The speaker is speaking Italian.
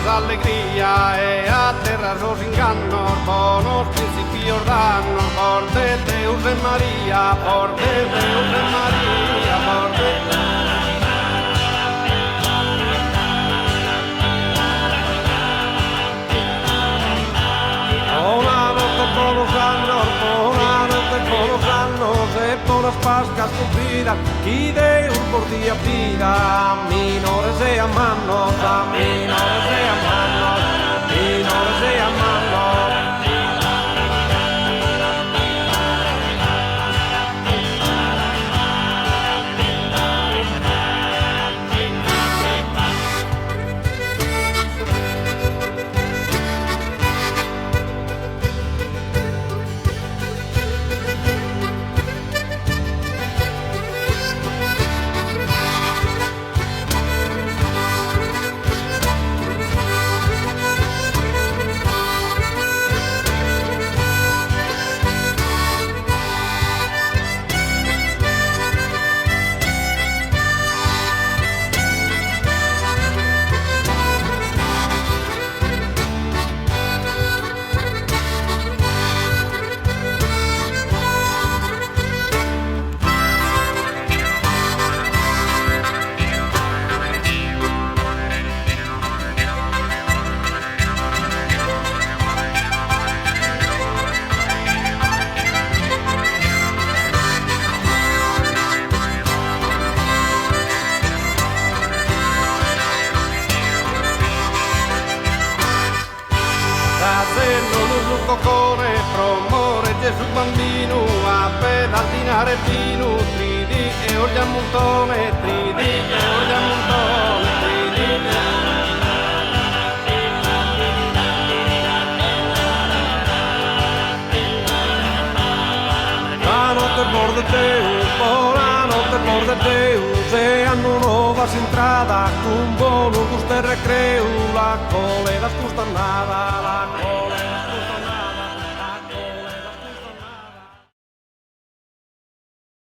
las alegría e a terra os enganos, bonos principios danos, por de Deus de María, por de Deus de María, por de e polas pascas cumpridas que Deus por día pida a minores e a manos, a minores e a manos, minores e a manos. Coccone, promore Gesù bambino, a pedaltinare di nutridi e olio a montone, tridi e olio a montone, tridi. La notte por de Deus, la notte por de Deus, e hanno nuova entrada, con bolo gusto e recreo, la colera scusta nada, la colera.